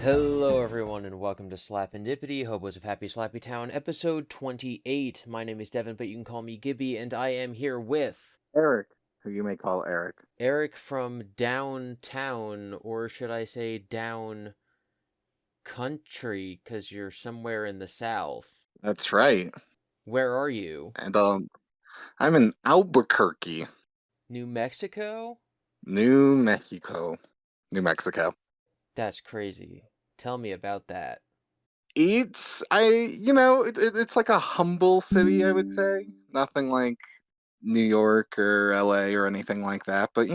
Hello everyone and welcome to Slapendipity, Hobos of Happy Slappy Town, episode 28. My name is Devon, but you can call me Gibby, and I am here with Eric, who you may call Eric. Eric from downtown, or should I say down country, because you're somewhere in the south. That's right. Where are you? And I'm in Albuquerque, New Mexico? New Mexico. New Mexico. That's crazy. Tell me about that. It's like a humble city, I would say. Nothing like New York or LA or anything like that, but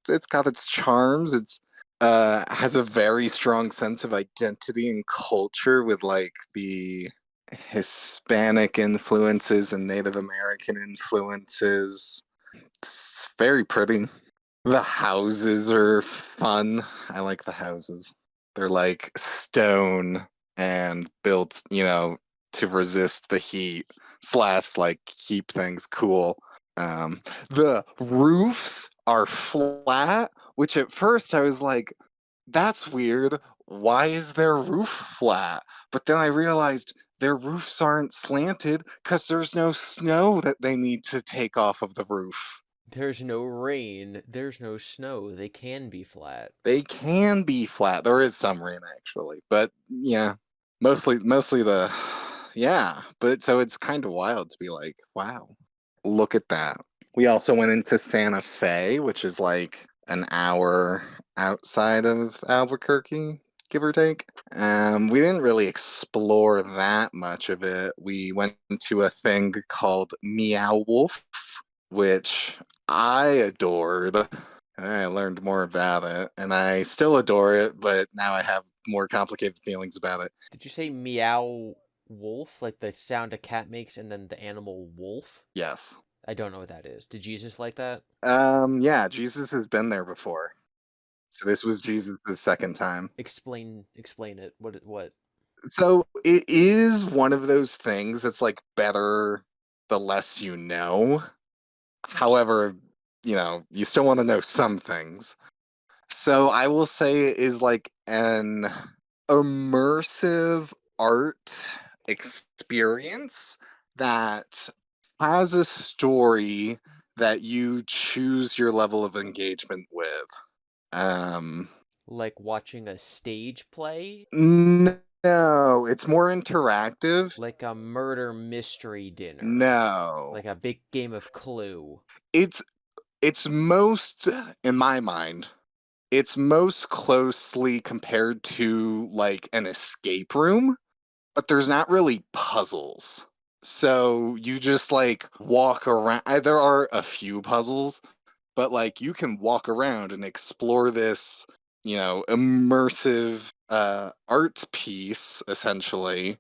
it's got its charms. It's has a very strong sense of identity and culture with like the Hispanic influences and Native American influences. It's very pretty. The houses are fun. I like the houses. They're like stone and built, to resist the heat slash like keep things cool. The roofs are flat, which at first I was like, that's weird. Why is their roof flat? But then I realized their roofs aren't slanted because there's no snow that they need to take off of the roof. There's no rain, there's no snow, they can be flat. They can be flat. There is some rain actually, but yeah, mostly the yeah. But so it's kind of wild to be like, wow, look at that. We also went into Santa Fe, which is like an hour outside of Albuquerque, give or take. We didn't really explore that much of it. We went to a thing called MeowWolf, which I adored. And I learned more about it, and I still adore it, but now I have more complicated feelings about it. Did you say meow wolf, like the sound a cat makes and then the animal wolf? Yes. I don't know what that is. Did Jesus like that? Yeah, Jesus has been there before. So this was Jesus' second time. Explain it. What? So it is one of those things that's like better the less you know. However, you still want to know some things. So I will say it is like an immersive art experience that has a story that you choose your level of engagement with. Um, Like watching a stage play? no, it's more interactive. Like a murder mystery dinner? No, Like a big game of Clue? it's it's most in my mind. It's most closely compared to like an escape room, but there's not really puzzles. So you just like walk around. There are a few puzzles, but like you can walk around and explore this, immersive art piece essentially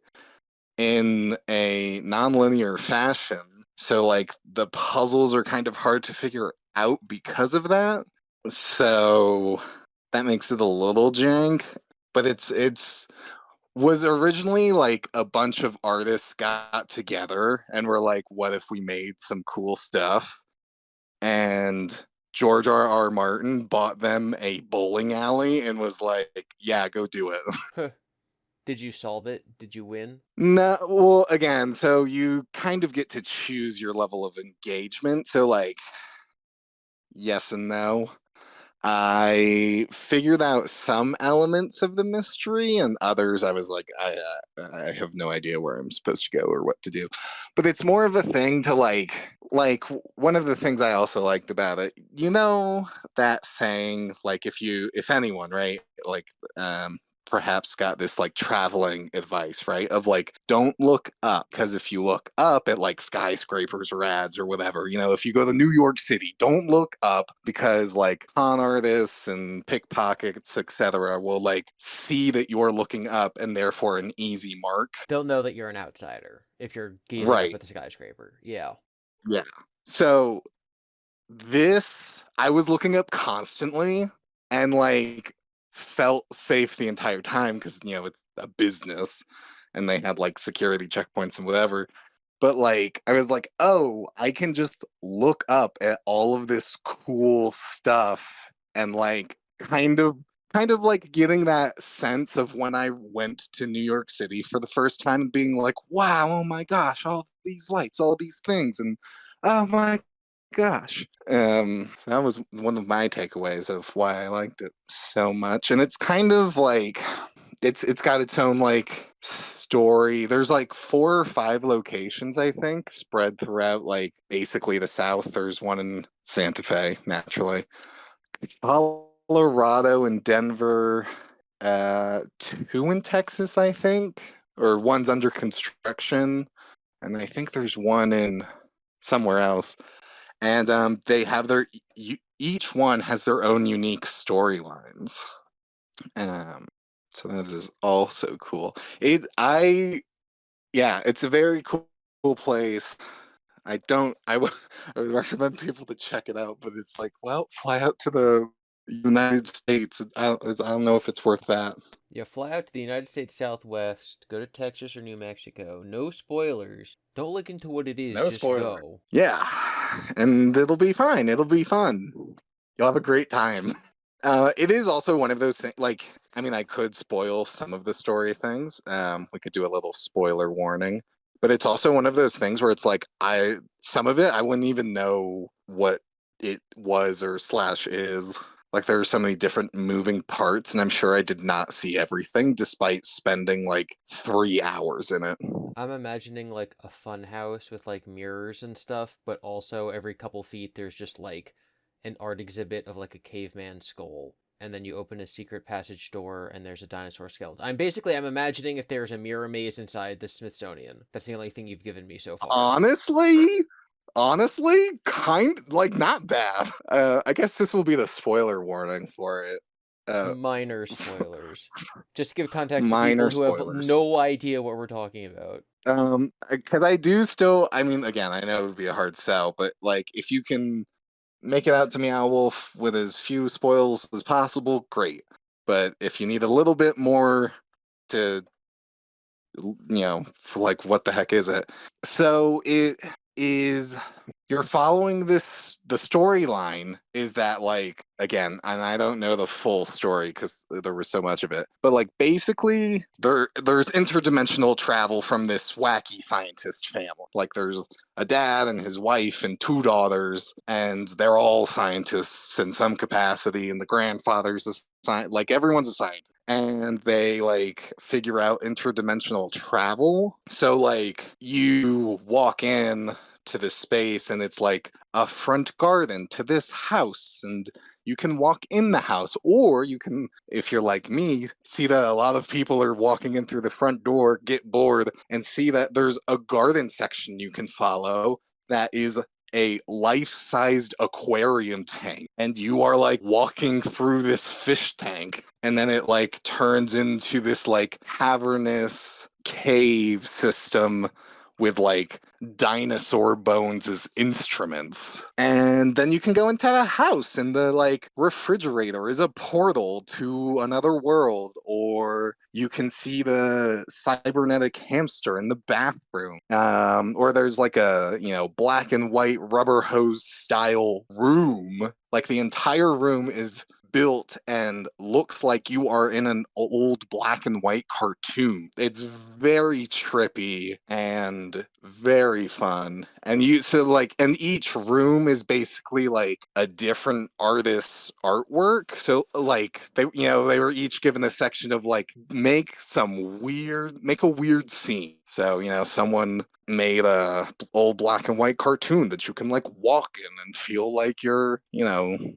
in a nonlinear fashion. So like the puzzles are kind of hard to figure out because of that. So that makes it a little jank, but it's was originally like a bunch of artists got together and were like, what if we made some cool stuff? And George R. Martin bought them a bowling alley and was like, yeah, go do it. Did you solve it? Did you win? No, well, again, so you kind of get to choose your level of engagement. So, like, yes and no. I figured out some elements of the mystery, and others I was like, I have no idea where I'm supposed to go or what to do. But it's more of a thing to like one of the things I also liked about it. You know that saying, like if anyone, right, like perhaps got this like traveling advice, right? Of like, don't look up because if you look up at like skyscrapers or ads or whatever, if you go to New York City, don't look up because like con artists and pickpockets, etc., will like see that you're looking up and therefore an easy mark. They'll know that you're an outsider if you're gazing up Right. at the skyscraper. Yeah. Yeah. So this, I was looking up constantly and like felt safe the entire time because it's a business and they had like security checkpoints and whatever. But like I was like, oh, I can just look up at all of this cool stuff and like kind of kind of like getting that sense of when I went to New York City for the first time and being like, wow, oh my gosh, all these lights, all these things, and oh my gosh. So that was one of my takeaways of why I liked it so much. And it's kind of like it's got its own like story. There's like 4 or 5 locations, I think, spread throughout like basically the South. There's one in Santa Fe, naturally. Colorado and Denver, 2 in Texas, I think, or one's under construction, and I think there's one in somewhere else. And they have each one has their own unique storylines. Um, so that is also cool. Yeah, it's a very cool place. I would recommend people to check it out, but it's like, well, fly out to the United States. I don't know if it's worth that. Yeah, fly out to the United States Southwest, go to Texas or New Mexico. No spoilers. Don't look into what it is, No just spoiler. go. Yeah, and it'll be fine. It'll be fun. You'll have a great time. It is also one of those things. Like, I mean, I could spoil some of the story things. We could do a little spoiler warning, but it's also one of those things where it's like some of it I wouldn't even know what it was or slash is. Like, there are so many different moving parts, and I'm sure I did not see everything, despite spending like 3 hours in it. I'm imagining like a fun house with like mirrors and stuff, but also every couple feet there's just like an art exhibit of like a caveman skull. And then you open a secret passage door and there's a dinosaur skeleton. I'm imagining if there's a mirror maze inside the Smithsonian. That's the only thing you've given me so far. Honestly, kind like not bad. I guess this will be the spoiler warning for it. Uh, Minor spoilers. Just to give context to Minor people who have spoilers. no idea what we're talking about. Because I do still. I mean, again, I know it would be a hard sell, but like, if you can make it out to Meow Wolf with as few spoils as possible, great. But if you need a little bit more to for like, what the heck is it? So it is, you're following the storyline is that, like, again, and I don't know the full story because there was so much of it, but like, basically there's interdimensional travel from this wacky scientist family. Like, there's a dad and his wife and 2 daughters, and they're all scientists in some capacity, and the grandfather's a like, everyone's a scientist, and they like figure out interdimensional travel. So like, you walk in to this space and it's like a front garden to this house, and you can walk in the house, or you can, if you're like me, see that a lot of people are walking in through the front door, get bored, and see that there's a garden section you can follow that is a life-sized aquarium tank, and you are like walking through this fish tank, and then it like turns into this like cavernous cave system with like dinosaur bones as instruments. And then you can go into the house, and the like refrigerator is a portal to another world, or you can see the cybernetic hamster in the bathroom. Or there's like a, black and white rubber hose style room. Like, the entire room is built and looks like you are in an old black and white cartoon. It's very trippy and very fun. And and each room is basically like a different artist's artwork. So like, they were each given a section of like, make a weird scene. So, someone made a old black and white cartoon that you can like walk in and feel like you're,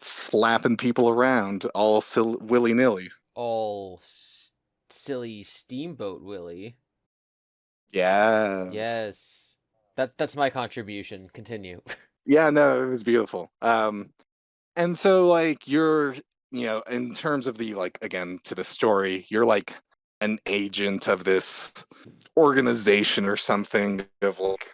slapping people around all willy-nilly. All silly Steamboat Willie. Yes. Yes. That's my contribution. Continue. Yeah, no, it was beautiful. And so like, you're, in terms of the like, again, to the story, you're like an agent of this organization or something, of like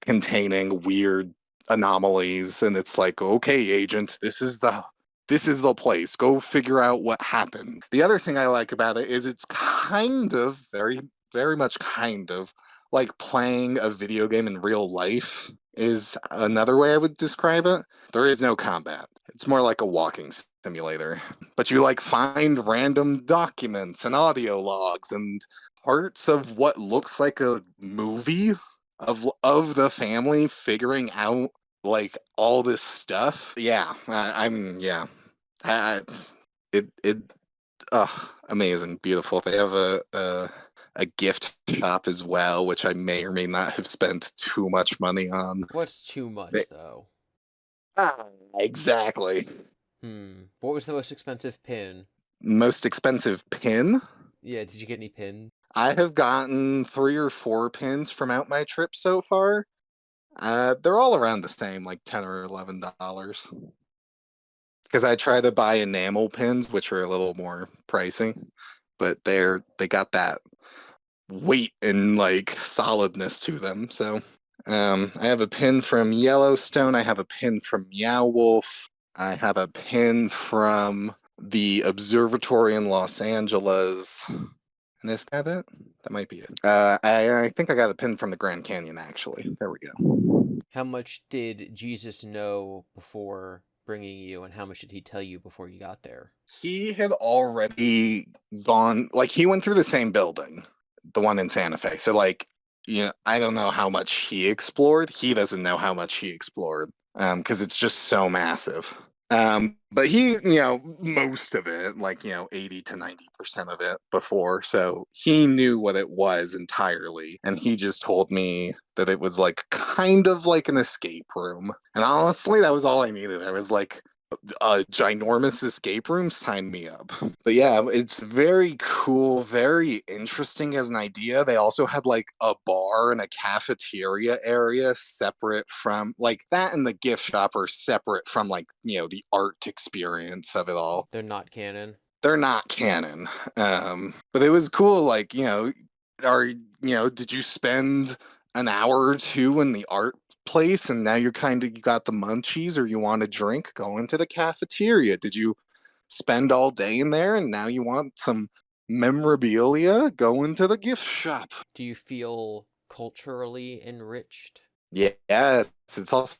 containing weird anomalies, and it's like, okay, agent, this is the place, go figure out what happened. The other thing I like about it is it's kind of very, very much kind of like playing a video game in real life, is another way I would describe it. There is no combat. It's more like a walking simulator, but you like find random documents and audio logs and parts of what looks like a movie of the family figuring out like all this stuff. Yeah, I'm yeah. I, it amazing, beautiful. They have a gift shop as well, which I may or may not have spent too much money on. What's too They, much, though? exactly. What was the most expensive pin? Most expensive pin? Yeah, did you get any pins? I have gotten 3 or 4 pins from out my trip so far. They're all around the same, like $10 or $11. Because I try to buy enamel pins, which are a little more pricey, but they got that weight and like solidness to them. So I have a pin from Yellowstone. I have a pin from MeowWolf. I have a pin from the observatory in Los Angeles. And is that it? That might be it. I think I got a pin from the Grand Canyon, actually. There we go. How much did Jesus know before bringing you, and how much did he tell you before you got there? He had already gone, like, he went through the same building, the one in Santa Fe. So, like, I don't know how much he explored. He doesn't know how much he explored because it's just so massive. But he, most of it, like, 80 to 90% of it before. So he knew what it was entirely. And he just told me that it was like kind of like an escape room. And honestly, that was all I needed. I was like, a ginormous escape room, sign me up. But yeah, it's very cool, very interesting as an idea. They also had like a bar and a cafeteria area separate from like that, and the gift shop are separate from like the art experience of it all. They're not canon. They're not canon, but it was cool. Like did you spend an hour or two in the art place and now you got the munchies, or you want a drink, go into the cafeteria? Did you spend all day in there and now you want some memorabilia, go into the gift shop? Do you feel culturally enriched? Yes, it's also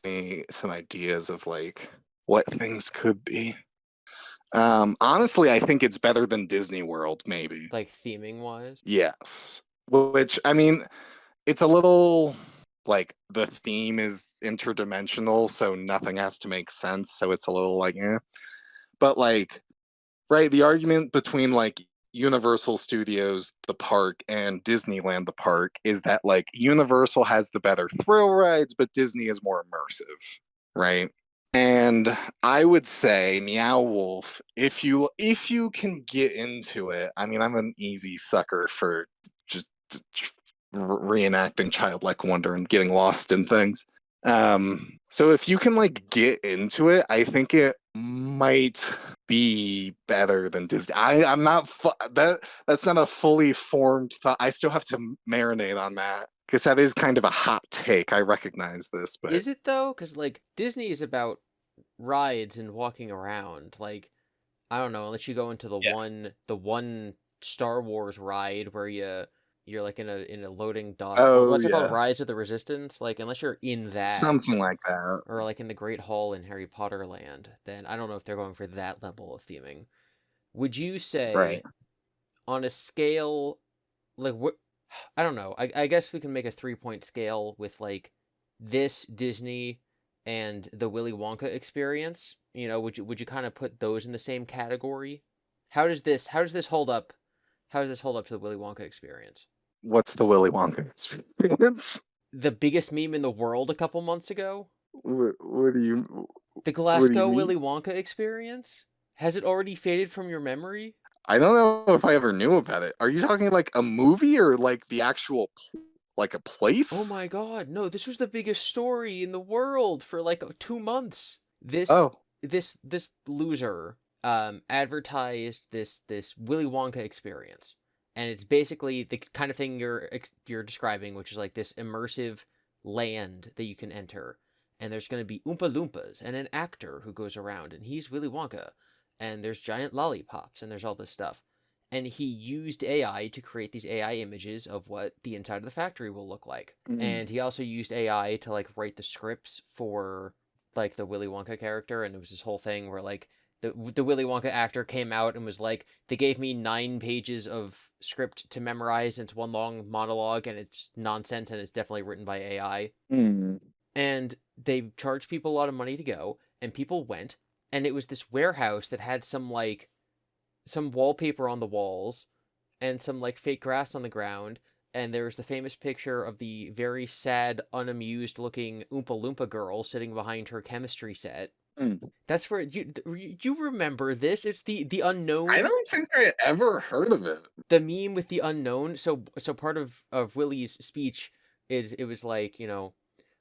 some ideas of like what things could be. Honestly, I think it's better than Disney World, maybe. Like theming wise? Yes, which I mean, it's a little like the theme is interdimensional, so nothing has to make sense. So it's a little like, eh. But like, right, the argument between like Universal Studios, the park, and Disneyland, the park, is that like Universal has the better thrill rides, but Disney is more immersive, right? And I would say Meow Wolf, if you can get into it. I mean, I'm an easy sucker for just reenacting childlike wonder and getting lost in things. So if you can like get into it, I think it might be better than Disney. I'm not that's not a fully formed thought. I still have to marinate on that because that is kind of a hot take. I recognize this, but Is it though? Because like Disney is about rides and walking around. Like I don't know, unless you go into yeah. the one Star Wars ride where you're like in a loading dock. Oh What's it called? yeah, Rise of the Resistance? Like unless you're in that, something like that. or like in the Great Hall in Harry Potter Land, then I don't know if they're going for that level of theming. Would you Right. say on a scale like what I don't know. I guess we can make a 3 point scale with like this Disney and the Willy Wonka experience. Would you kind of put those in the same category? How does this hold up? How does this hold up to the Willy Wonka experience? What's the Willy Wonka experience? The biggest meme in the world a couple months ago? What do you The what do you Glasgow mean? Willy Wonka experience? Has it already faded from your memory? I don't know if I ever knew about it. Are you talking like a movie or like the actual like a Oh place? my god, no, this was the biggest story in the world for like 2 months. This Oh, this loser advertised this Willy Wonka experience. And it's basically the kind of thing you're describing, which is like this immersive land that you can enter. And there's going to be Oompa Loompas and an actor who goes around and he's Willy Wonka. And there's giant lollipops and there's all this stuff, and he used AI to create these AI images of what the inside of the factory will look like. mm, And he also used AI to like write the scripts for like the Willy Wonka character, and it was this whole thing where like The Willy Wonka actor came out and was like, they gave me 9 pages of script to memorize into one long monologue, and it's nonsense, and it's definitely written by AI. Hmm. And they charged people a lot of money to go, and people went, and it was this warehouse that had some wallpaper on the walls and some like fake grass on the ground, and there's the famous picture of the very sad, unamused looking Oompa Loompa girl sitting behind her chemistry set. Hmm. That's where you remember this. It's the I unknown, don't think I ever heard of it. the meme with the unknown. So part of Willie's speech is, it was like,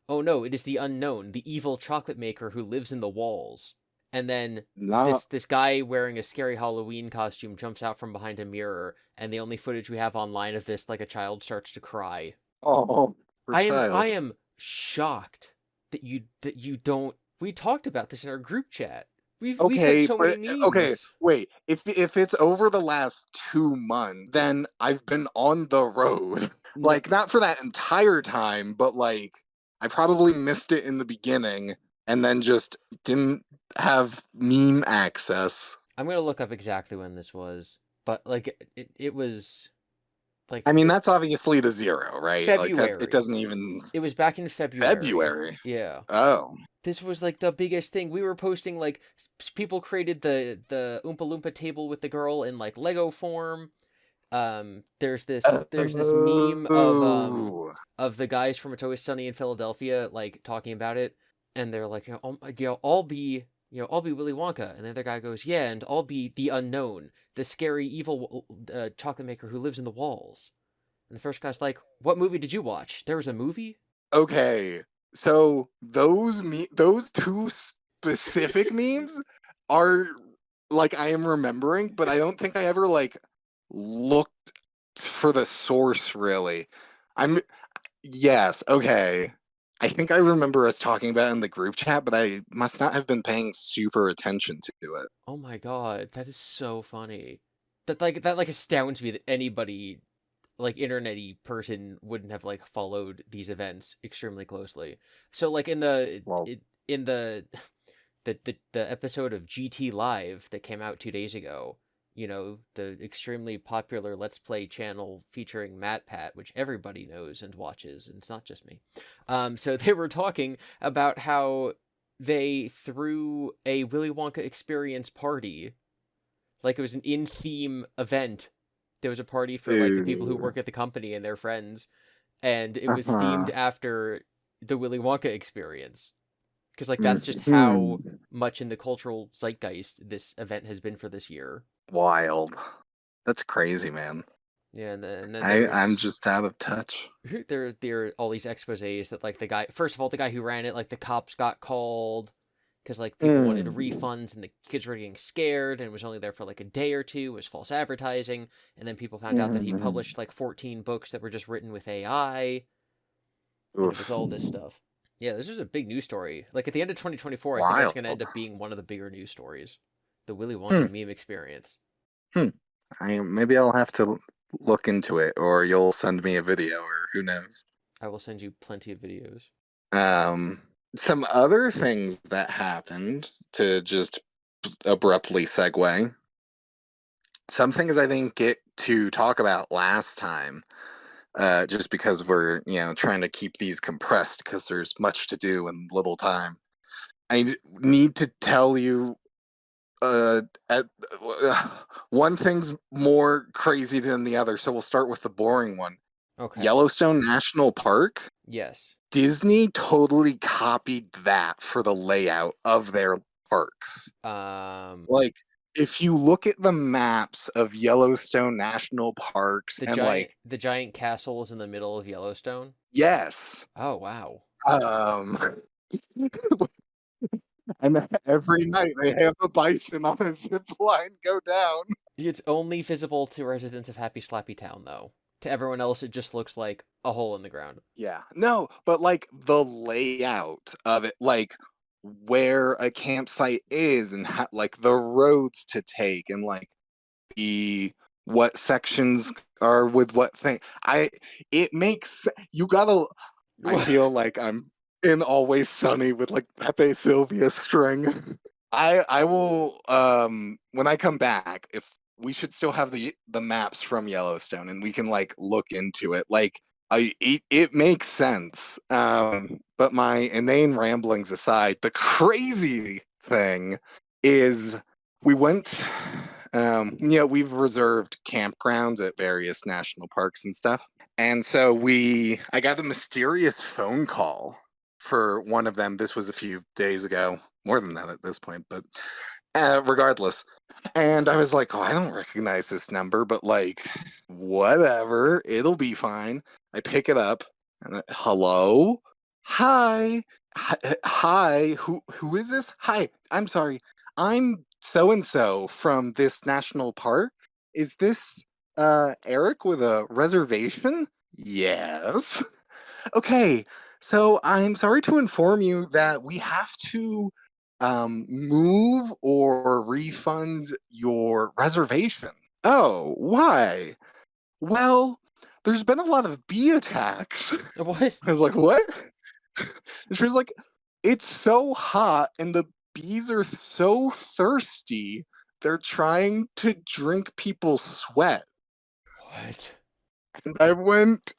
oh no, it is the unknown, the evil chocolate maker who lives in the walls. And then Not. this guy wearing a scary Halloween costume jumps out from behind a mirror, and the only footage we have online of this, like a child starts to cry. Oh, for I child. am shocked that you don't. We talked about this in our group chat. We sent Okay, so many but okay, memes. wait. If it's over the last 2 months, then I've been on the road. No, Like not for that entire time, but like I probably missed it in the beginning and then just didn't have meme access. I'm gonna look up exactly when this was, but like it was like I mean, that's obviously the zero, right? Like that it February. doesn't even It was back in February. February. Yeah. Oh. This was like the biggest thing. We were posting like people created the Oompa Loompa table with the girl in like Lego form. There's this meme Oh. of the guys from It's Always Sunny in Philadelphia like talking about it, and they're like, I'll be, I'll be Willy Wonka, and the other guy goes, yeah, and I'll be the unknown, the scary evil chocolate maker who lives in the walls. And the first guy's like, what movie did you watch? There was a movie? Okay, so those two specific memes are like I am remembering, but I don't think I ever like looked for the source really. I'm yes, okay. I think I remember us talking about it in the group chat, but I must not have been paying super attention to it. Oh my god, that is so funny. That astounds me that anybody, like internety person, wouldn't have like followed these events extremely closely. So like Well, in the episode of GT Live that came out 2 days ago, the extremely popular Let's Play channel featuring MatPat, which everybody knows and watches, and it's not just me. So they were talking about how they threw a Willy Wonka experience party, like it was an in-theme event. There was a party for like the people who ooh. work at the company and their friends, and it was Uh-huh. themed after the Willy Wonka experience, because like that's just how Hmm. much in the cultural zeitgeist this event has been for this year. Wild. That's crazy, man. Yeah, and then I'm there's just out of touch. there are all these exposés that like the guy, first of all, the guy who ran it, like the cops got called because like people wanted Mm. refunds and the kids were getting scared, and it was only there for like a day or two. It was false advertising, and then people found out that he Mhm. published like 14 books that were just written with AI, and it was Oof. all this stuff. Yeah, this is a big news story. Like at the end of 2024, I think that's Wild. going to end up being one of the bigger news stories. The Willy Hmm. Wonka meme experience. Hmm. Maybe I'll have to look into it, or you'll send me a video, or who knows. I will send you plenty of videos. Um, some other things that happened to just abruptly segue. Some things I didn't get to talk about last time, just because we're trying to keep these compressed because there's much to do and little time. I need to tell you uh, at, one thing's more crazy than the other, so we'll start with the boring one. Okay. Yellowstone National Park. Yes. Disney totally copied that for the layout of their parks. Um, Like, if you look at the maps of Yellowstone National Parks the and giant the giant castle is in the middle of Yellowstone. yes, Oh wow. um, and every night they have a bison on a zip line go down. It's only visible to residents of Happy Slappy Town, though. To everyone else, it just looks like a hole in the ground. Yeah. No, but like the layout of it, like where a campsite is and like the roads to take and like the what sections are with what thing. It makes you gotta I feel like I'm in Always Sunny with like Pepe Sylvia string. I will when I come back, if we should still have the maps from Yellowstone and we can like look into it. Like it makes sense. But my inane ramblings aside, the crazy thing is we went we've reserved campgrounds at various national parks and stuff. And so I got a mysterious phone call for one of them. This was a few days ago, more than that at this point, but regardless. And I was like, oh, I don't recognize this number, but like, whatever, it'll be fine. I pick it up and hello, hi, hi, who is this? Hi, I'm sorry, I'm so and so from this national park. Is this Eric with a reservation? Yes. Okay, so I'm sorry to inform you that we have to move or refund your reservation. Oh, why? Well, there's been a lot of bee attacks. What? I was like, what? And she was like, it's so hot and the bees are so thirsty. They're trying to drink people's sweat. What? And I went,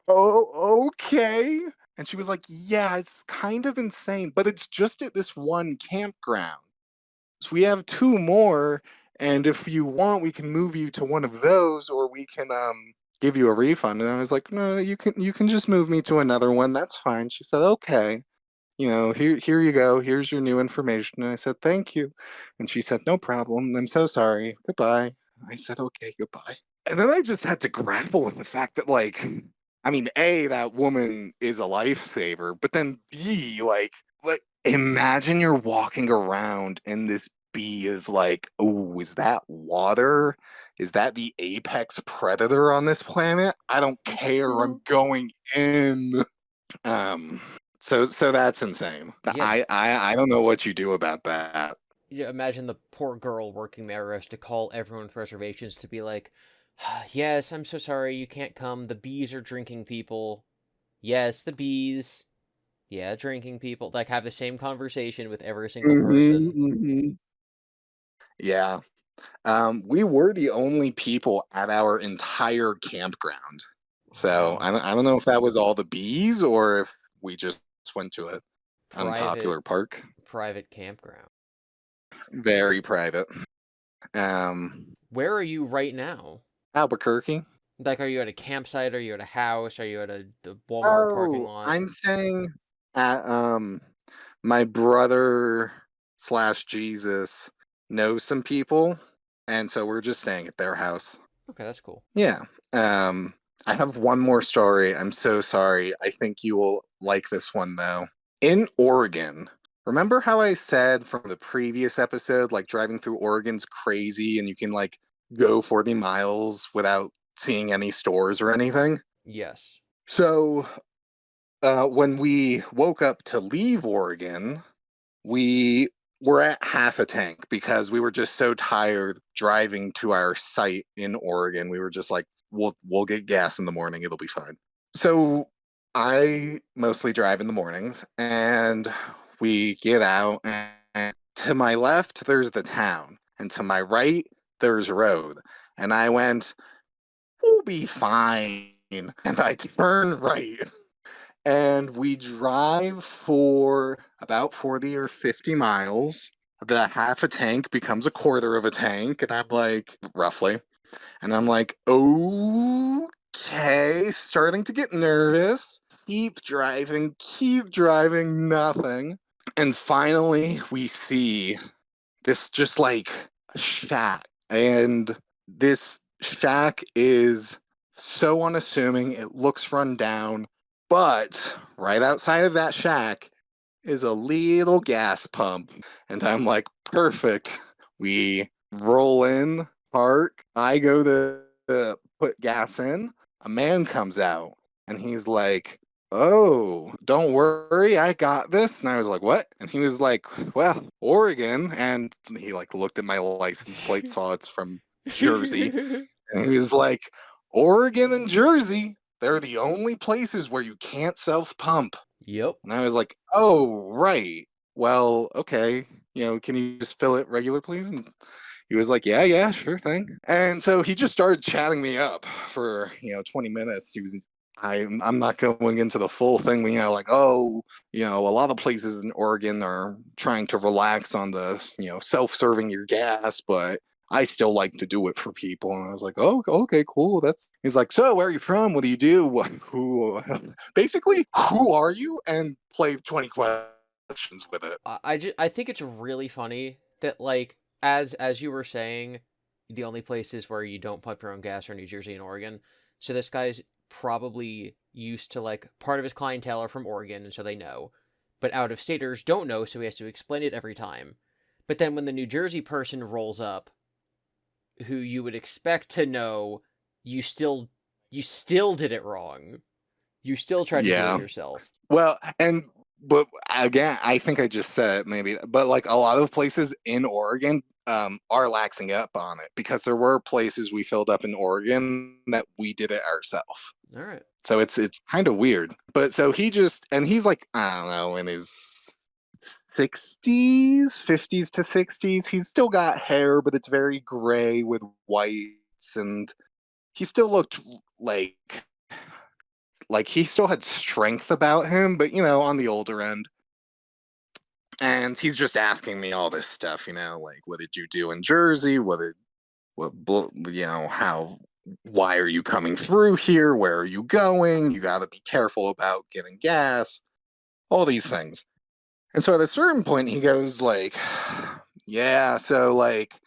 oh, okay. And she was like, yeah, it's kind of insane, but it's just at this one campground. So we have two more, and if you want, we can move you to one of those, or we can give you a refund. And I was like, no, you can just move me to another one. That's fine. She said, okay. Here you go. Here's your new information. And I said, thank you. And she said, no problem. I'm so sorry. Goodbye. I said, okay, goodbye. And then I just had to grapple with the fact that, like, I mean, A, that woman is a lifesaver, but then B, like imagine you're walking around and this bee is like, oh, is that water? Is that the apex predator on this planet? I don't care. I'm going in. Um, so that's insane. Yeah, I don't know what you do about that. yeah, imagine the poor girl working there has to call everyone with reservations to be like, yes, I'm so sorry, you can't come. The bees are drinking people. Yes, the bees. Yeah, drinking people. Like, have the same conversation with every single person. Hmm. Yeah. We were the only people at our entire campground. So Wow. I don't know if that was all the bees or if we just went to an Private, unpopular park. private campground. Very private. Um, Where are you right now? Albuquerque. Like, are you at a campsite? Are you at a house? Are you at the Walmart parking Oh, lot? I'm staying at my brother slash Jesus knows some people, and so we're just staying at their house. Okay, that's cool. Yeah. Um, I have one more story. I'm so sorry. I think you will like this one though. In Oregon, remember how I said from the previous episode, like driving through Oregon's crazy and you can like go 40 miles without seeing any stores or anything? Yes. So, when we woke up to leave Oregon, we were at half a tank because we were just so tired driving to our site in Oregon. We were just like, we'll get gas in the morning, it'll be fine. So I mostly drive in the mornings and we get out and to my left there's the town and to my right there's road. And I went, we'll be fine. And I turn right and we drive for about 40 or 50 miles. The half a tank becomes a quarter of a tank, and I'm like, roughly. And I'm like, okay, starting to get nervous. Keep driving, nothing. And finally, we see this just like shack. And this shack is so unassuming. It looks run down. But right outside of that shack is a little gas pump. And I'm like, perfect. We roll in, park. I go to put gas in. A man comes out and he's like, oh, don't worry, I got this. And I was like, what? And he was like, well, Oregon. And he like looked at my license plate, saw it's from Jersey. And he was like, Oregon and Jersey, they're the only places where you can't self pump. Yep. And I was like, oh, right. Well, okay. can you just fill it regular, please? And he was like, yeah, yeah, sure thing. And so he just started chatting me up for 20 minutes. I'm not going into the full thing, like, oh, a lot of places in Oregon are trying to relax on the, self-serving your gas, but I still like to do it for people. And I was like, oh, okay, cool. He's like, so where are you from? What do you do? Who, basically, who are you? And play 20 questions with it. I think it's really funny that like as you were saying, the only places where you don't pump your own gas are New Jersey and Oregon. So this guy's probably used to like part of his clientele are from Oregon, and so they know. But out of staters don't know, so he has to explain it every time. But then when the New Jersey person rolls up, who you would expect to know, you still you still did it wrong. You still tried to do it Yeah. yourself. Well, but again, I think I just said it maybe, but like a lot of places in Oregon are laxing up on it because there were places we filled up in Oregon that we did it ourselves. All right. So it's kind of weird. But so he's like, I don't know, in his 60s, 50s to 60s. He's still got hair, but it's very gray with whites, and he still looked like he still had strength about him, but on the older end. And he's just asking me all this stuff, like what did you do in Jersey? How, why are you coming through here? Where are you going? You got to be careful about getting gas, all these things. And so at a certain point, he goes like, yeah, so like,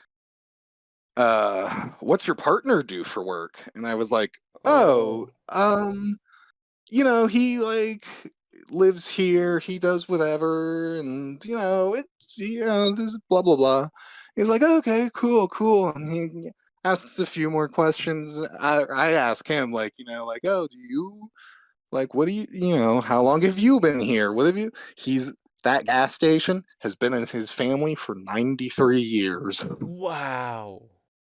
what's your partner do for work? And I was like, oh, Oh. he like lives here, he does whatever, and it's this blah blah blah. He's like, okay, cool, cool. And he asks a few more questions. I ask him like, like, oh, do you like what do how long have you been here? What have you he's that gas station has been in his family for 93 years. Wow.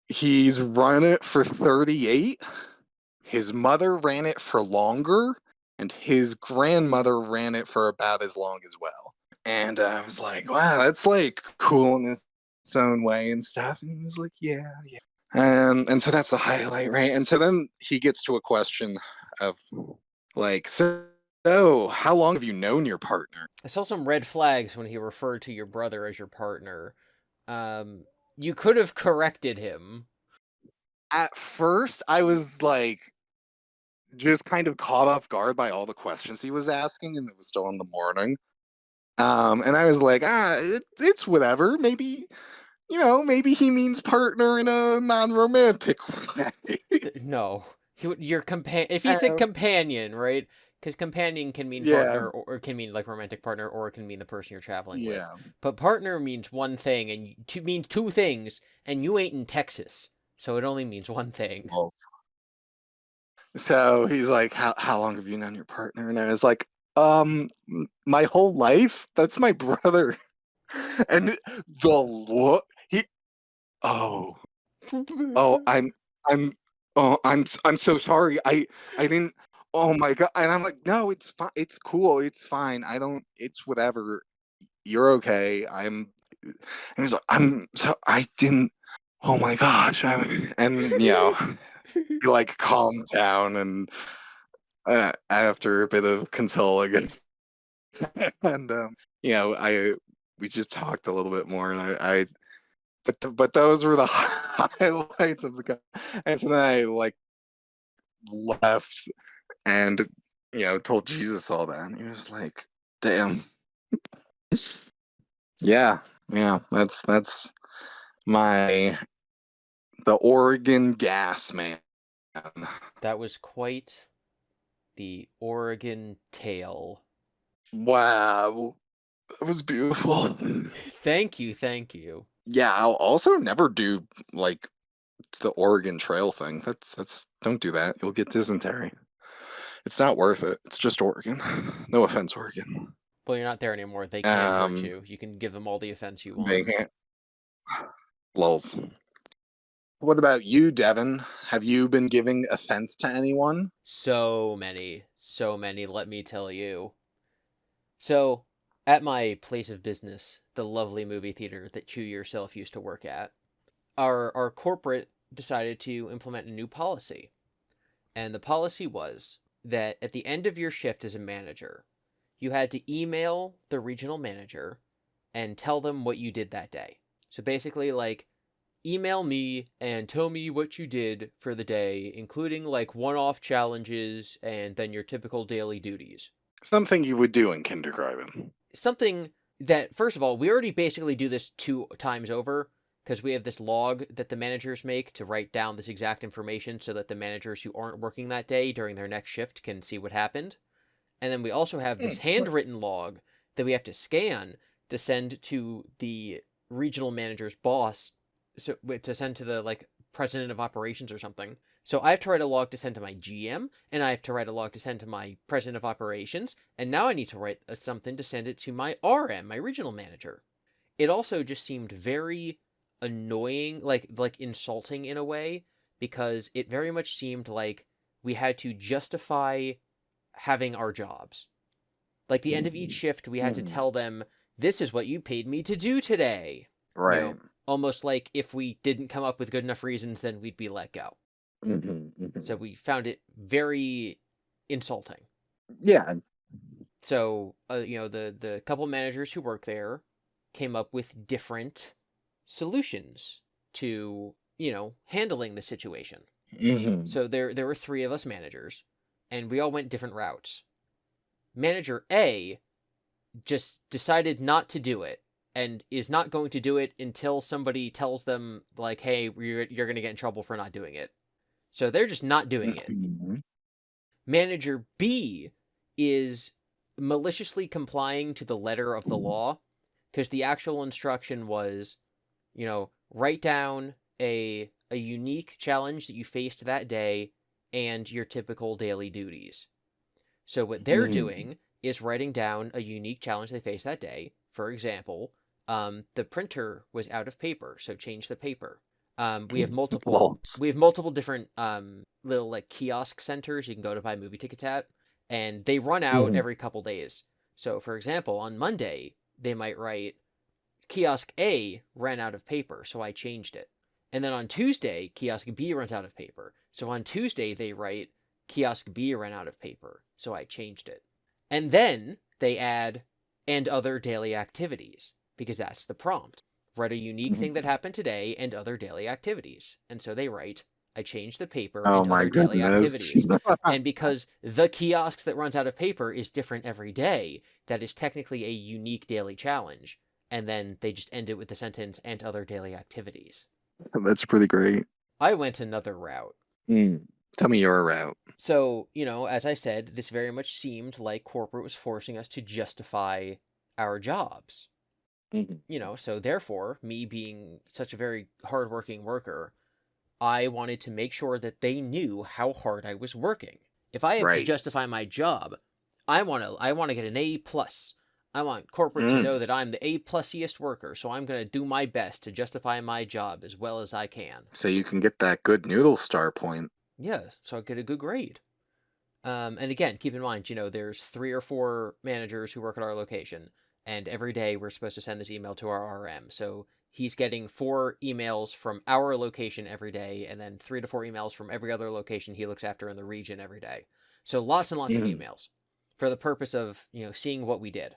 He's run it for 38. His mother ran it for longer, and his grandmother ran it for about as long as well. And I was like, wow, that's like cool in its own way and stuff. And he was like, yeah, yeah. And so that's the highlight, right? And so then he gets to a question of like, so how long have you known your partner? I saw some red flags when he referred to your brother as your partner. Um, you could have corrected him. At first, I was like, just kind of caught off guard by all the questions he was asking, and it was still in the morning. And I was like, it's whatever. Maybe, maybe he means partner in a non-romantic way. No, your companion. If he said um, companion, right? Because companion can mean yeah, partner, or can mean like romantic partner, or it can mean the person you're traveling with. yeah. But partner means one thing, and to means two things, and you ain't in Texas, so it only means one thing. Well, so he's like, how long have you known your partner? And I was like, my whole life. That's my brother. And the look he oh oh I'm I'm so sorry. I didn't. Oh my god! And I'm like, no, it's fine. It's cool. It's fine. I don't. It's whatever. You're okay. And he's like, I'm so I didn't. Oh my gosh! And he like calmed down and after a bit of consoling, and I we just talked a little bit more, and I but those were the highlights of the guy. And so then I like left and told Jesus all that, and he was like, "Damn, yeah, yeah, that's my the Oregon gas man." That was quite the Oregon tale. Wow, that was beautiful. Thank you, thank you. Yeah, I'll also never do like the Oregon Trail thing. That's don't do that. You'll get dysentery. It's not worth it. It's just Oregon. No offense, Oregon. Well, you're not there anymore. They can't hurt Um, you. You can give them all the offense you they want. can't. Lulz. What about you, Devin? Have you been giving offense to anyone? So many, let me tell you. So, At my place of business, the lovely movie theater that you yourself used to work at, our corporate decided to implement a new policy. And the policy was that at the end of your shift as a manager, you had to email the regional manager and tell them what you did that day. So basically, like, email me and tell me what you did for the day, including like one off challenges and then your typical daily duties. Something you would do in kindergarten. Something that, first of all, we already basically do this 2 times over because we have this log that the managers make to write down this exact information so that the managers who aren't working that day during their next shift can see what happened. And then we also have this Smart. handwritten log that we have to scan to send to the regional manager's boss, so to send to the like president of operations or something. So I have to write a log to send to my GM, and I have to write a log to send to my president of operations, and now I need to write something to send it to my RM, my regional manager. It also just seemed very annoying, like insulting in a way, because it very much seemed like we had to justify having our jobs. Like the end of each shift, we had to tell them, this is what you paid me to do today. You Right. know, almost like if we didn't come up with good enough reasons, then we'd be let go. So we found it very insulting. Yeah. So, the couple managers who work there came up with different solutions to, handling the situation. So there were 3 of us managers, and we all went different routes. Manager A just decided not to do it and is not going to do it until somebody tells them, like, hey, you're going to get in trouble for not doing it. So they're just not doing it. Manager B is maliciously complying to the letter of the law because the actual instruction was, write down a unique challenge that you faced that day and your typical daily duties. So what they're doing is writing down a unique challenge they faced that day. For example, the printer was out of paper, so change the paper. We have multiple different little like kiosk centers you can go to buy movie tickets at, and they run out every couple days. So for example, on Monday they might write kiosk A ran out of paper, so I changed it. And then on Tuesday, kiosk B runs out of paper. So on Tuesday they write kiosk B ran out of paper, so I changed it. And then they add and other daily activities because that's the prompt. Write a unique thing that happened today and other daily activities. And so they write, I changed the paper Oh and my other daily goodness. activities. And because the kiosks that runs out of paper is different every day, that is technically a unique daily challenge. And then they just end it with the sentence and other daily activities. That's pretty great. I went another route. Tell me your route. So, as I said, this very much seemed like corporate was forcing us to justify our jobs. So therefore, me being such a very hardworking worker, I wanted to make sure that they knew how hard I was working. If I have to Right. justify my job, I want to get an A plus. I want corporate to know that I'm the A plusiest worker, so I'm going to do my best to justify my job as well as I can. So you can get that good noodle star point. Yeah, so I get a good grade. And again, keep in mind, there's 3 or 4 managers who work at our location, and every day we're supposed to send this email to our RM. So he's getting 4 emails from our location every day, and then 3 to 4 emails from every other location he looks after in the region every day. So lots and lots of emails for the purpose of, seeing what we did.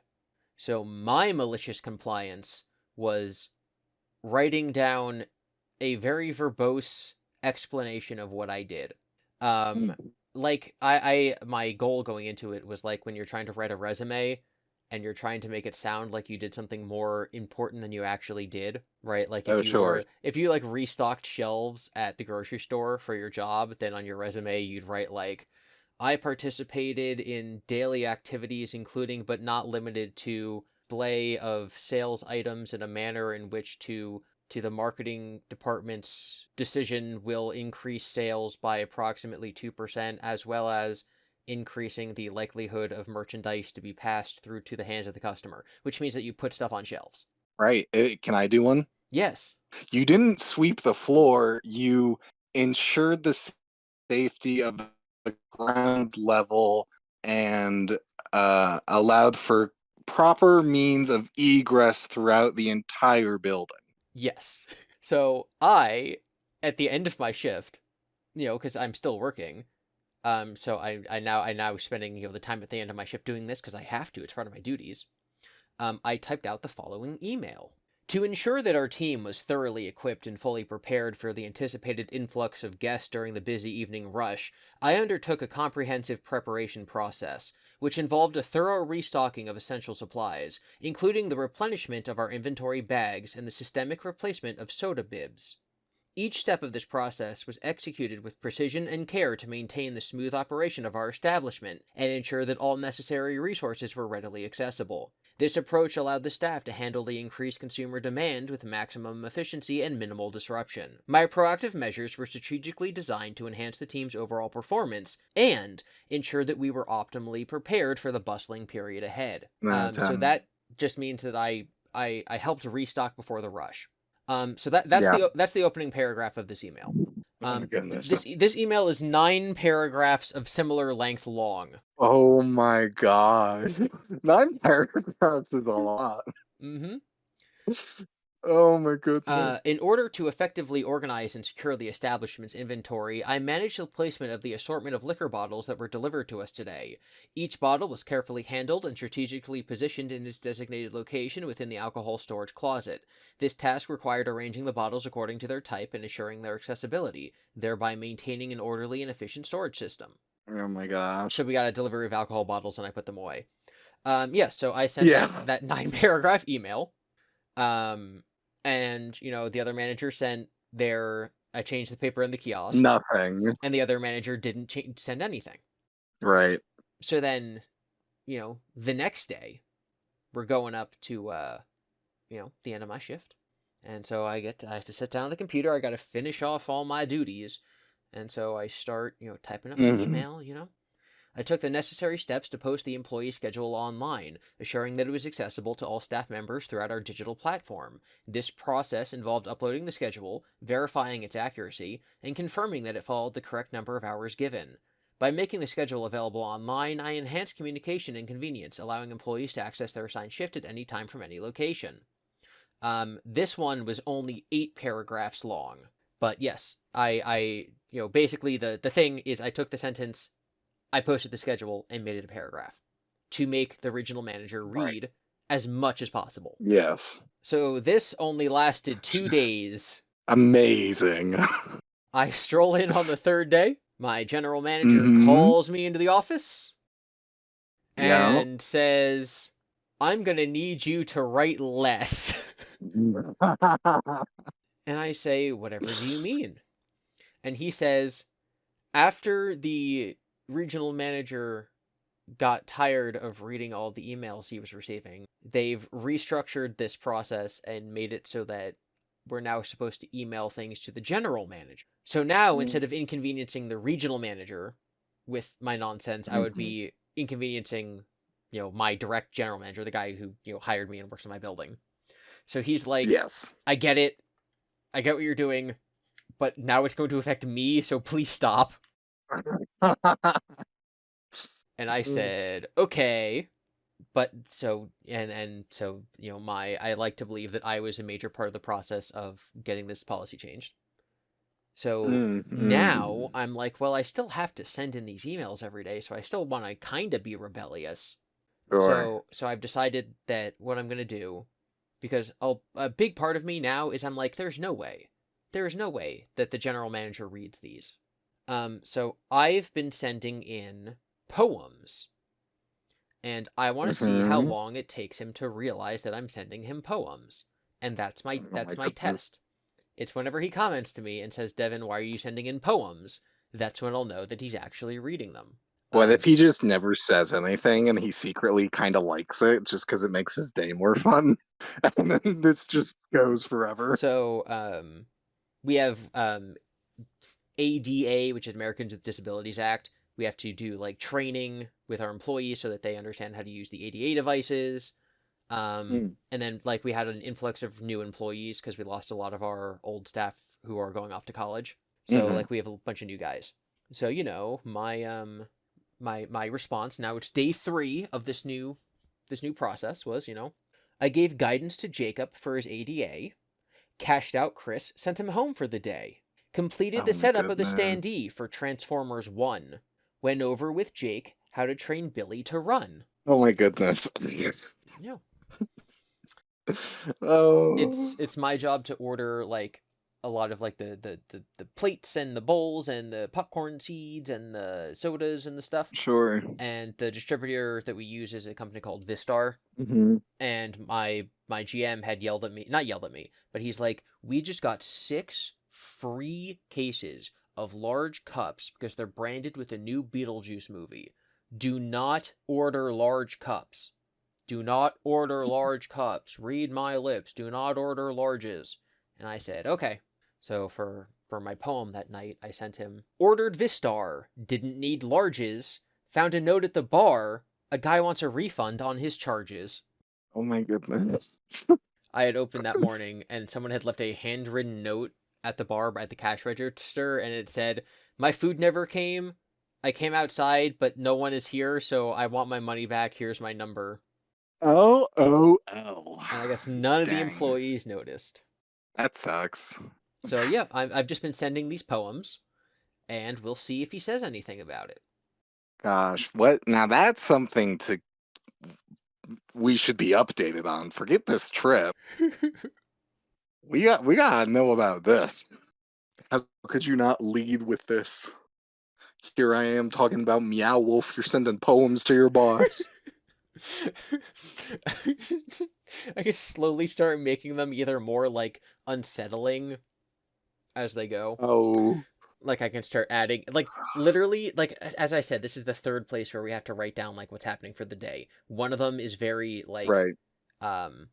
So my malicious compliance was writing down a very verbose explanation of what I did. Like I my goal going into it was like when you're trying to write a resume and you're trying to make it sound like you did something more important than you actually did, right? Like if you like restocked shelves at the grocery store for your job, then on your resume you'd write like I participated in daily activities including but not limited to display of sales items in a manner in which to the marketing department's decision will increase sales by approximately 2%, as well as increasing the likelihood of merchandise to be passed through to the hands of the customer, which means that you put stuff on shelves. Right. Can I do one? Yes. You didn't sweep the floor. You ensured the safety of the ground level and allowed for proper means of egress throughout the entire building. Yes. So I, at the end of my shift, because I'm still working, so I now spending the time at the end of my shift doing this because I have to. It's part of my duties. I typed out the following email. To ensure that our team was thoroughly equipped and fully prepared for the anticipated influx of guests during the busy evening rush, I undertook a comprehensive preparation process, which involved a thorough restocking of essential supplies, including the replenishment of our inventory bags and the systemic replacement of soda bibs. Each step of this process was executed with precision and care to maintain the smooth operation of our establishment and ensure that all necessary resources were readily accessible. This approach allowed the staff to handle the increased consumer demand with maximum efficiency and minimal disruption. My proactive measures were strategically designed to enhance the team's overall performance and ensure that we were optimally prepared for the bustling period ahead. So that just means that I helped restock before the rush. So that's Yeah. the opening paragraph of this email. Oh my goodness. This email is 9 paragraphs of similar length long. Oh my gosh. 9 paragraphs is a lot. Mm-hmm. Oh my goodness. In order to effectively organize and secure the establishment's inventory, I managed the placement of the assortment of liquor bottles that were delivered to us today. Each bottle was carefully handled and strategically positioned in its designated location within the alcohol storage closet. This task required arranging the bottles according to their type and assuring their accessibility, thereby maintaining an orderly and efficient storage system. Oh my gosh. So we got a delivery of alcohol bottles and I put them away. So I sent Yeah. that 9 paragraph email. And, the other manager sent I changed the paper in the kiosk, Nothing. and the other manager didn't send anything. Right. So then, the next day, we're going up to, the end of my shift. And so I have to sit down at the computer. I got to finish off all my duties. And so I start, typing up my email, I took the necessary steps to post the employee schedule online, assuring that it was accessible to all staff members throughout our digital platform. This process involved uploading the schedule, verifying its accuracy, and confirming that it followed the correct number of hours given. By making the schedule available online, I enhanced communication and convenience, allowing employees to access their assigned shift at any time from any location. This one was only 8 paragraphs long. But yes, basically the thing is I took the sentence, I posted the schedule and made it a paragraph to make the regional manager read as much as possible. Yes. So this only lasted 2 days. Amazing. I stroll in on the 3rd day. My general manager calls me into the office and says, I'm going to need you to write less. And I say, whatever do you mean? And he says, after the regional manager got tired of reading all the emails he was receiving, they've restructured this process and made it so that we're now supposed to email things to the general manager. So now, instead of inconveniencing the regional manager with my nonsense, I would be inconveniencing, my direct general manager, the guy who, hired me and works in my building. So he's like, yes. I get it. I get what you're doing, but now it's going to affect me, so please stop. And I said, okay. But so, so, I like to believe that I was a major part of the process of getting this policy changed. So now I'm like, well, I still have to send in these emails every day, so I still want to kind of be rebellious. Sure. So I've decided that what I'm going to do, because a big part of me now is I'm like, there is no way that the general manager reads these. So I've been sending in poems, and I want to see how long it takes him to realize that I'm sending him poems, and that's my test. It's whenever he comments to me and says, Devin, why are you sending in poems? That's when I'll know that he's actually reading them. What if he just never says anything and he secretly kind of likes it just because it makes his day more fun? And then this just goes forever. So, we have ADA, which is Americans with Disabilities Act. We have to do like training with our employees so that they understand how to use the ADA devices. And then like we had an influx of new employees because we lost a lot of our old staff who are going off to college. So like we have a bunch of new guys. So my response now, it's day 3 of this new this new process was, I gave guidance to Jacob for his ADA, cashed out Chris, sent him home for the day, completed Oh the my setup of the goodness. standee for Transformers 1, went over with Jake how to train Billy to run. Oh my goodness. Yeah. Oh, It's my job to order like a lot of like the plates and the bowls and the popcorn seeds and the sodas and the stuff. sure. And the distributor that we use is a company called Vistar. Hmm. And my GM had yelled at me, not yelled at me, but he's like, we just got 6 free cases of large cups because they're branded with a new Beetlejuice movie. Do not order large cups. Do not order large cups. Read my lips. Do not order larges. And I said, okay. So for my poem that night, I sent him, ordered Vistar. Didn't need larges. Found a note at the bar. A guy wants a refund on his charges. Oh my goodness. I had opened that morning and someone had left a handwritten note at the bar at the cash register, and it said, my food never came. I came outside, but no one is here, so I want my money back. Here's my number. LOL. And I guess none of the Dang. employees noticed. That sucks. So yeah, I've just been sending these poems, and we'll see if he says anything about it. Gosh, what? Now that's something we should be updated on. Forget this trip. We gotta know about this. How could you not lead with this? Here I am talking about MeowWolf. You're sending poems to your boss. I can slowly start making them either more like unsettling as they go. Oh, Like I can start adding like literally like as I said, this is the third place where we have to write down like what's happening for the day. One of them is very like right, um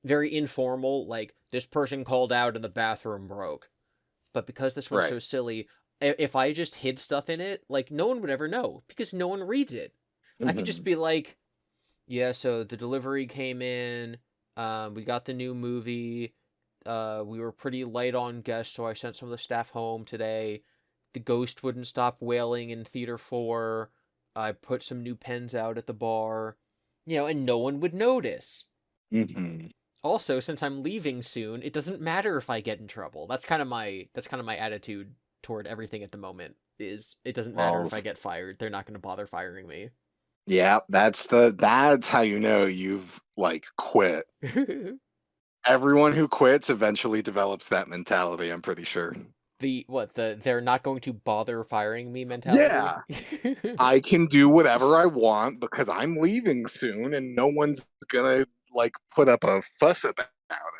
very informal, like this person called out and the bathroom broke. But because this one's right. so silly, if I just hid stuff in it, like no one would ever know because no one reads it. I could just Mhm. be like, yeah, so the delivery came in, we got the new movie, we were pretty light on guests, so I sent some of the staff home today. The ghost wouldn't stop wailing in Theater 4. I put some new pens out at the bar, and no one would notice. Mhm. Also, since I'm leaving soon, it doesn't matter if I get in trouble. That's kind of my attitude toward everything at the moment. Is it doesn't matter Well, if I get fired. They're not going to bother firing me. yeah, that's how you know you've like quit. Everyone who quits eventually develops that mentality, I'm pretty sure. The they're not going to bother firing me mentality. Yeah, I can do whatever I want because I'm leaving soon and no one's gonna like put up a fuss about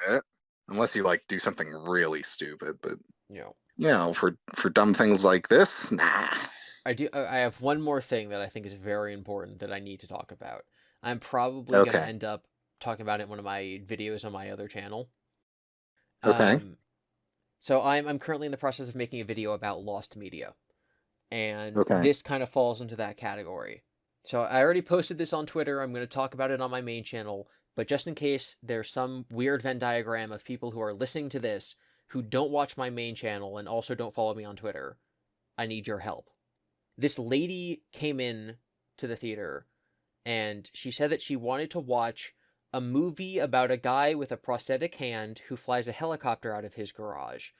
it unless you like do something really stupid. But you know, for dumb things like this, nah. I have one more thing that I think is very important that I need to talk about. I'm probably going to Okay. end up talking about it in one of my videos on my other channel. Okay. Um, so I'm currently in the process of making a video about lost media, and Okay. this kind of falls into that category. So I already posted this on Twitter. I'm going to talk about it on my main channel, but just in case there's some weird Venn diagram of people who are listening to this who don't watch my main channel and also don't follow me on Twitter, I need your help. This lady came in to the theater and she said that she wanted to watch a movie about a guy with a prosthetic hand who flies a helicopter out of his garage.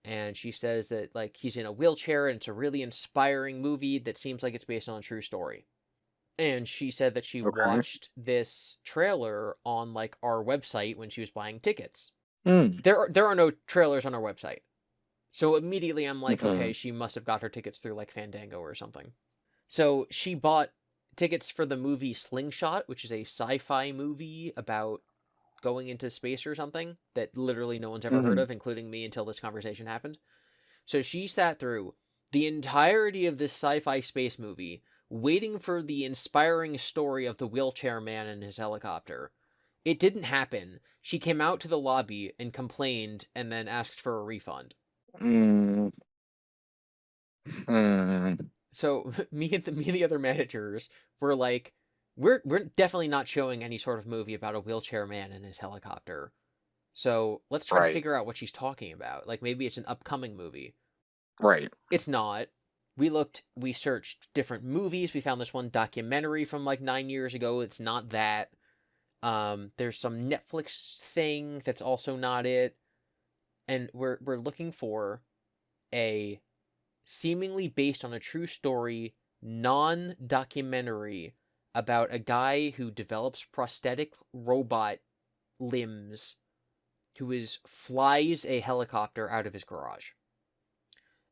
And she says that like he's in a wheelchair and it's a really inspiring movie that seems like it's based on a true story. And she said that she Okay. watched this trailer on like our website when she was buying tickets. Mm. There are no trailers on our website. So immediately I'm like, Hmm. okay, she must have got her tickets through like Fandango or something. So she bought tickets for the movie Slingshot, which is a sci-fi movie about going into space or something that literally no one's ever heard Hmm. of, including me until this conversation happened. So she sat through the entirety of this sci-fi space movie, waiting for the inspiring story of the wheelchair man and his helicopter. It didn't happen. She came out to the lobby and complained and then asked for a refund. Mm. Mm. So me and the other managers were like, we're definitely not showing any sort of movie about a wheelchair man and his helicopter. So let's try to Right. figure out what she's talking about. Like maybe it's an upcoming movie. Right. It's not. we searched different movies. We found this one documentary from like 9 years ago. It's not that. There's some Netflix thing that's also not it. And we're looking for a seemingly based on a true story, non-documentary about a guy who develops prosthetic robot limbs flies a helicopter out of his garage.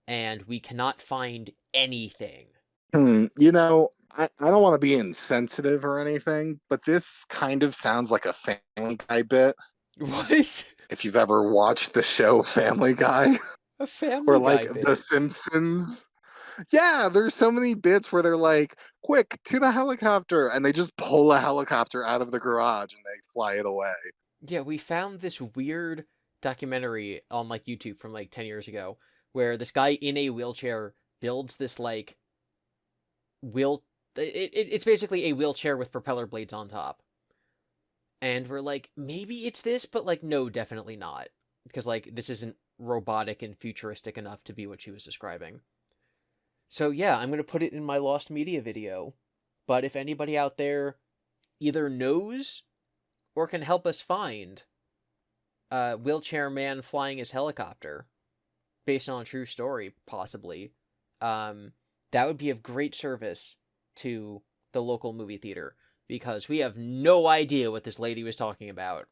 And we cannot find anything. You know, I don't want to be insensitive or anything, but this kind of sounds like a Family Guy bit. What? If you've ever watched the show Family Guy A or Family like Guy The bit? Simpsons. Yeah, there's so many bits where they're like, quick, to the helicopter, and they just pull a helicopter out of the garage and they fly it away. Yeah, we found this weird documentary on like YouTube from like 10 years ago where this guy in a wheelchair builds this like wheel it's basically a wheelchair with propeller blades on top. And we're like, maybe it's this, but like no, definitely not. Because like this isn't robotic and futuristic enough to be what she was describing. So yeah, I'm going to put it in my lost media video. But if anybody out there either knows or can help us find a wheelchair man flying his helicopter based on a true story, possibly, that would be of great service to the local movie theater because we have no idea what this lady was talking about.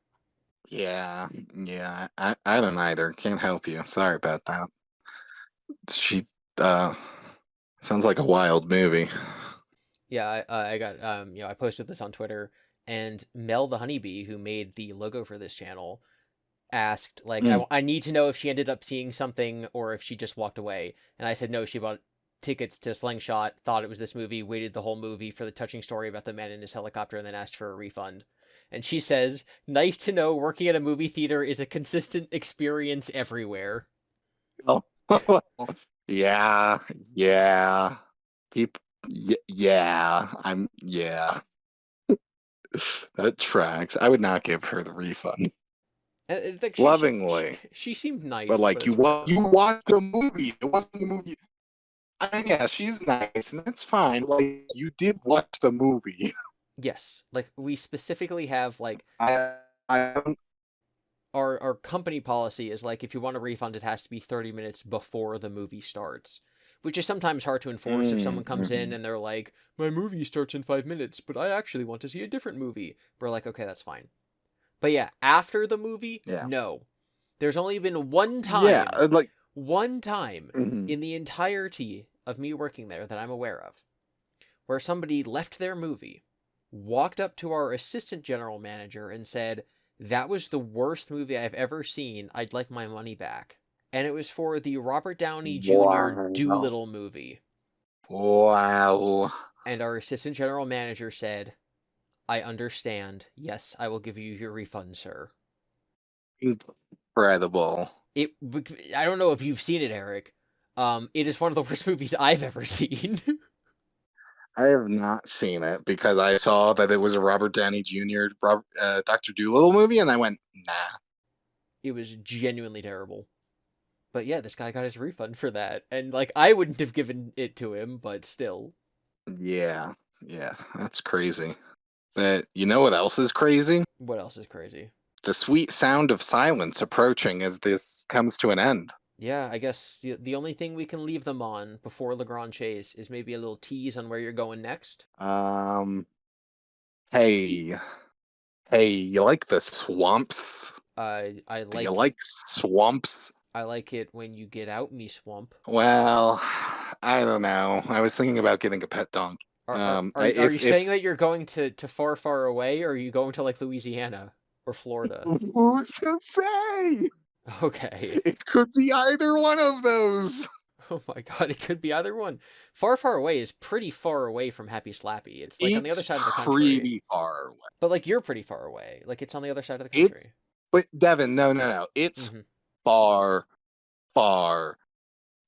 Yeah, yeah, I don't either. Can't help you. Sorry about that. She uh sounds like a wild movie. Yeah, I got I posted this on Twitter, and Mel the honeybee, who made the logo for this channel, asked like, Mm. I need to know if she ended up seeing something or if she just walked away. And I said no, she bought tickets to Slingshot, thought it was this movie, waited the whole movie for the touching story about the man in his helicopter, and then asked for a refund. And she says, "Nice to know working at a movie theater is a consistent experience everywhere." Oh. Yeah, yeah. People, yeah, yeah. That tracks. I would not give her the refund. And, like Lovingly. she seemed But nice, but like it's whatever. you watched a movie. It wasn't a movie. I mean, yeah, she's nice, and that's fine. Like you did watch the movie. Yes, like we specifically have like I don't. our company policy is like if you want a refund, it has to be 30 minutes before the movie starts, which is sometimes hard to enforce if someone comes in Mhm. and they're like, "My movie starts in 5 minutes, but I actually want to see a different movie." We're like, "Okay, that's fine." But yeah, after the movie, Yeah, no. There's only been yeah. one time Mhm. in the entirety of me working there that I'm aware of, where somebody left their movie, walked up to our assistant general manager and said, "That was the worst movie I've ever seen. I'd like my money back." And it was for the Robert Downey Jr. Wow. Doolittle movie. Wow. And our assistant general manager said, "I understand. Yes, I will give you your refund, sir." Incredible. It I don't know if you've seen it, Eric. It is one of the worst movies I've ever seen. I have not seen it because I saw that it was a Robert Downey Jr. Dr. Doolittle movie, and I went, nah. It was genuinely terrible. But yeah, this guy got his refund for that. And like I wouldn't have given it to him, but still. Yeah, yeah, that's crazy. But you know what else is crazy? What else is crazy? The sweet sound of silence approaching as this comes to an end. Yeah, I guess the only thing we can leave them on before Legrand Chase is maybe a little tease on where you're going next. Um, hey, hey, you like the swamps? I Do you like like swamps? I like it when you get out me swamp. Well, I don't know. I was thinking about getting a pet donkey. Are you saying that you're going to far far away, or are you going to like Louisiana or Florida? who's to say? Okay. It could be either one of those. Oh my god, it could be either one. Far far away is pretty far away from Happy Slappy. It's like on the other It's side of the country. pretty far away. But like you're pretty far away. Like it's on the other side of the It's country. but Devin, no, no, no. It's Hmm. far, far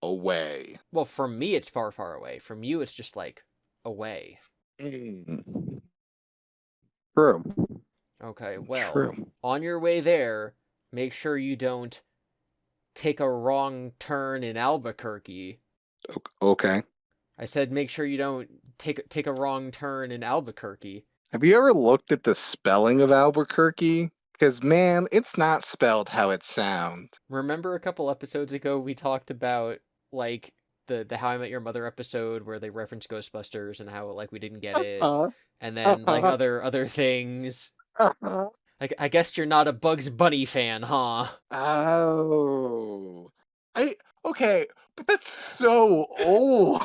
away. Well, from me it's far far away. From you it's just like away. Mm. True. Okay, well, True. on your way there, make sure you don't take a wrong turn in Albuquerque. Okay. I said make sure you don't take a wrong turn in Albuquerque. Have you ever looked at the spelling of Albuquerque? Because, man, it's not spelled how it sounds. Remember a couple episodes ago we talked about like the How I Met Your Mother episode where they referenced Ghostbusters and how like we didn't get it, Uh-huh. and then like Uh-huh. other things. Uh-huh. Like I guess you're not a Bugs Bunny fan, huh? Oh. I okay, but that's so old.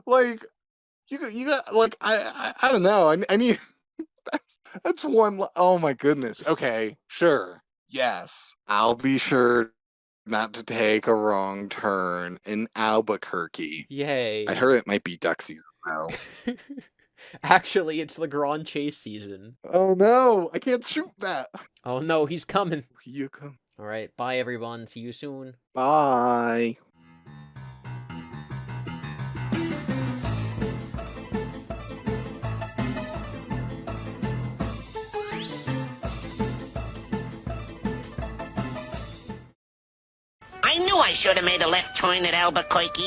Like you got like I don't know. I need that's one. Oh my goodness. Okay, sure. Yes, I'll be sure not to take a wrong turn in Albuquerque. I Yay. heard it might be duck season though. Actually, it's the Grand Chase season. Oh no, I can't shoot that. Oh no, he's coming. Here you come. All right, bye everyone. See you soon. Bye. I knew I should have made a left turn at Albuquerque.